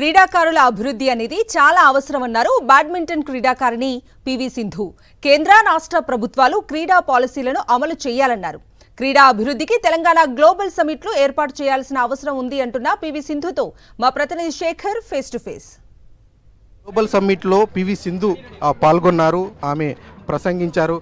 క్రీడాకారుల అభివృద్ధి అనేది చాలా అవసరమన్నారు బ్యాడ్మింటన్ క్రీడాకారిణి పివి సింధు. కేంద్ర రాష్ట్ర ప్రభుత్వాలు క్రీడా పాలసీలను అమలు చేయాలన్నారు. క్రీడా అభివృద్ధికి తెలంగాణ గ్లోబల్ సమిట్లు ఏర్పాటు చేయాల్సిన అవసరం ఉంది అంటున్న పివి సింధుతో మా ప్రతినిధి Shekhar face to face. Global summit లో పివి సింధు పాల్గొన్నారు. ఆమె ప్రసంగించారు.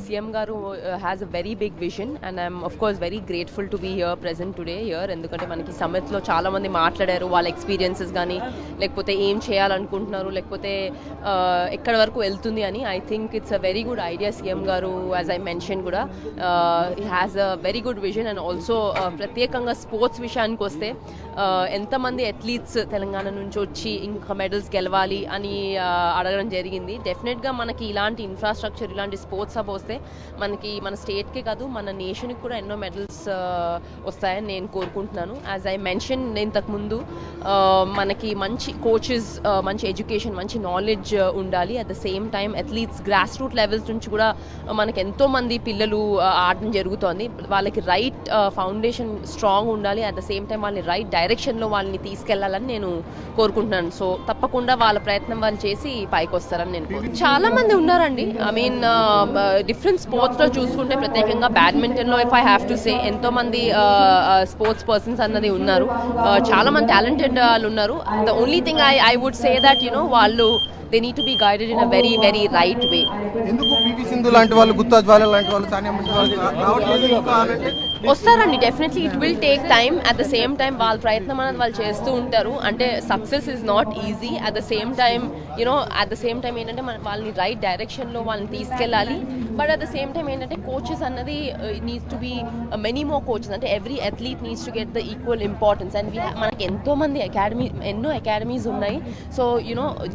సీఎం గారు has a very big vision and I'm of course very grateful to be here present today here. ఎందుకంటే మనకి సమ్మిట్లో చాలా మంది మాట్లాడారు, వాళ్ళ ఎక్స్పీరియన్సెస్ కానీ లేకపోతే ఏం చేయాలనుకుంటున్నారు, లేకపోతే ఎక్కడి వరకు వెళ్తుంది అని. I think it's a very good idea. CM గారు యాజ్ ఐ మెన్షన్ కూడా has a very good vision. And also ప్రత్యేకంగా స్పోర్ట్స్ విషయానికి వస్తే ఎంతమంది అథ్లీట్స్ తెలంగాణ నుంచి వచ్చి ఇంకా మెడల్స్ గెలవాలి అని అడగడం జరిగింది. డెఫినెట్గా మనకి ఇలాంటి ఇన్ఫ్రాస్ట్రక్చర్, ఇలాంటి స్పోర్ట్స్ హబ్ వస్తే మనకి మన స్టేట్కే కాదు మన నేషన్కి కూడా ఎన్నో మెడల్స్ వస్తాయని నేను కోరుకుంటున్నాను. యాజ్ ఐ మెన్షన్ ఇంతకుముందు మనకి మంచి కోచెస్, మంచి ఎడ్యుకేషన్, మంచి నాలెడ్జ్ ఉండాలి. At the same time athletes grass root levels నుంచి కూడా మనకి ఎంతోమంది పిల్లలు ఆడడం జరుగుతోంది. వాళ్ళకి రైట్ ఫౌండేషన్ స్ట్రాంగ్ ఉండాలి. అట్ ద సేమ్ టైం వాళ్ళని రైట్ డైరెక్షన్లో వాళ్ళని తీసుకెళ్లాలని నేను కోరుకుంటున్నాను. సో తప్పకుండా వాళ్ళ ప్రయత్నం వాళ్ళు చేసి పైకి వస్తారని నేను కోరుకుంటున్నాను. చాలా మంది ఉన్నారండి. ఐ మీన్ డిఫరెంట్ స్పోర్ట్స్లో చూసుకుంటే ప్రత్యేకంగా బ్యాడ్మింటన్లో if I have to say ఎంతో మంది స్పోర్ట్స్ పర్సన్స్ అన్నది ఉన్నారు. చాలా మంది టాలెంటెడ్ వాళ్ళు ఉన్నారు. The only thing I would say that వాళ్ళు they need to be guided in a very very right way. ఎందుకు పివి సింధు లాంటి వాళ్ళు, గుత్తా జ్వాల లాంటి వాళ్ళు, సానియా మిర్జా వాళ్ళు రావట్లేదు? వస్తారండి. Definitely it will take time. At the same time వాళ్ళ ప్రయత్నం అనేది వాళ్ళు చేస్తూ ఉంటారు. అంటే success is not easy. At the same time at the same time ఏంటంటే వాళ్ళని రైట్ డైరెక్షన్లో వాళ్ళని తీసుకెళ్ళాలి. But at the same time ఏంటంటే కోచెస్ అన్నది needs to be many more coaches. అంటే every athlete needs to get the equal importance. And మనకి ఎంతోమంది ఎన్నో అకాడమీస్ ఉన్నాయి. So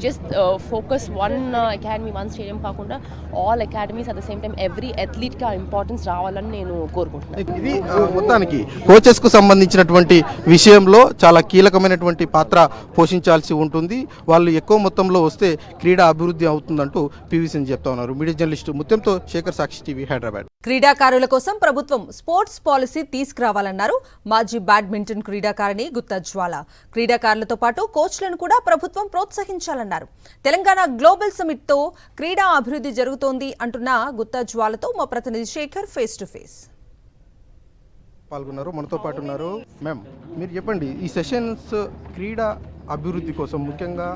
just focus one academy, one stadium కాకుండా all academies. At the same time every అథ్లీట్కి ఆ importance రావాలని నేను కోరుకుంటున్నాను. ఇది మొత్తానికి కోచెస్ కు సంబంధించినటువంటి విషయంలో చాలా కీలకమైనటువంటి పాత్ర పోషించాల్సి ఉంటుంది. వాళ్ళు ఎక్కువ మొత్తంలో వస్తే క్రీడా అభివృద్ధి అవుతుందంటూ పివి సింధు చెప్తా ఉన్నారు. మీడియా జర్నలిస్టు ముత్యంతో శేఖర్, సాక్షి టీవీ, హైదరాబాద్. క్రీడాకారుల కోసం ప్రభుత్వం స్పోర్ట్స్ పాలసీ తీసుకురావాలన్నారు మాజీ బ్యాడ్మింటన్ క్రీడాకారిణి గుత్తా జ్వాల. క్రీడాకారులతో పాటు కోచ్లను కూడా ప్రభుత్వం ప్రోత్సహించాలన్నారు. తెలంగాణ గ్లోబల్ సమిట్ తో క్రీడా అభివృద్ధి జరుగుతోంది అంటున్న గుత్తా జ్వాలతో మా ప్రతినిధి శేఖర్ ఫేస్ టు ఫేస్. పాల్గొన్నారు, మనతో పాటు ఉన్నారు. మ్యామ్, మీరు చెప్పండి, ఈ సెషన్స్ క్రీడా అభివృద్ధి కోసం, ముఖ్యంగా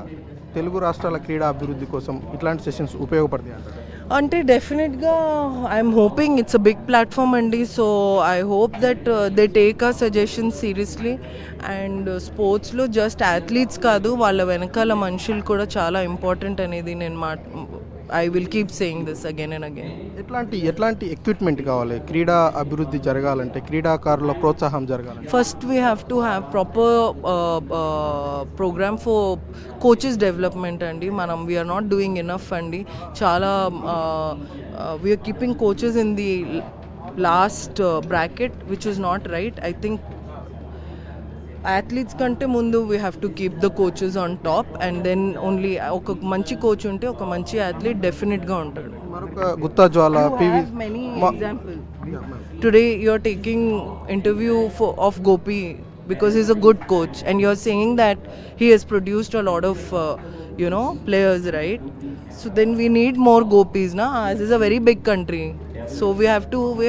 తెలుగు రాష్ట్రాల క్రీడా అభివృద్ధి కోసం ఇట్లాంటి సెషన్స్ ఉపయోగపడతాయి అంటారు? అంటే డెఫినెట్గా I'm hoping it's a big platform అండి. So I hope that they take ఆ సజెషన్స్ సీరియస్లీ. అండ్ స్పోర్ట్స్లో జస్ట్ అథ్లీట్స్ కాదు, వాళ్ళ వెనకాల మనుషులు కూడా చాలా ఇంపార్టెంట్ అనేది నేను I will keep saying this again and again. ఎట్లాంటి ఎక్విప్మెంట్ కావాలి క్రీడా అభివృద్ధి జరగాలంటే, క్రీడాకారుల ప్రోత్సాహం జరగాలంటే? First we have to have proper programme for coaches development అండి. వీఆర్ నాట్ డూయింగ్ ఎనఫ్ అండి. చాలా we are keeping coaches in the last bracket which is not right. I think athletes కంటే ముందు we have to keep the coaches on top and then only ఒక మంచి coach ఉంటే ఒక మంచి అథ్లీట్ డెఫినెట్గా ఉంటాడు. మరొక Gutta Jwala, PV many example. Today you're taking interview of Gopi because he's a good coach and you're saying that he has produced a lot of players, right? So then we need more Gopis na. This is a very big country, so we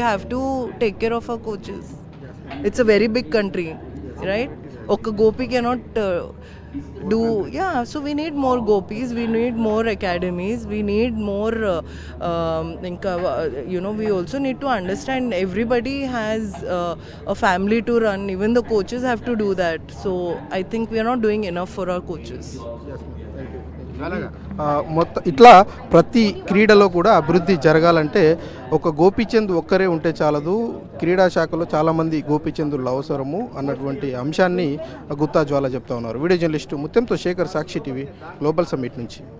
have to take care of our coaches. It's a very big country, right? Oka Gopi cannot do. So we need more Gopis, we need more academies, we need more we also need to understand everybody has a family to run. Even the coaches have to do that. So I think we are not doing enough for our coaches. ఇట్లా ప్రతి క్రీడలో కూడా అభివృద్ధి జరగాలంటే ఒక గోపీచంద్ ఒక్కరే ఉంటే చాలదు, క్రీడా శాఖలో చాలామంది గోపీచందులు అవసరము అన్నటువంటి అంశాన్ని గుత్తా జ్వాల చెప్తా ఉన్నారు. వీడియో జర్నలిస్టు ముత్యంతో శేఖర్, సాక్షి టీవీ, గ్లోబల్ సమ్మిట్ నుంచి.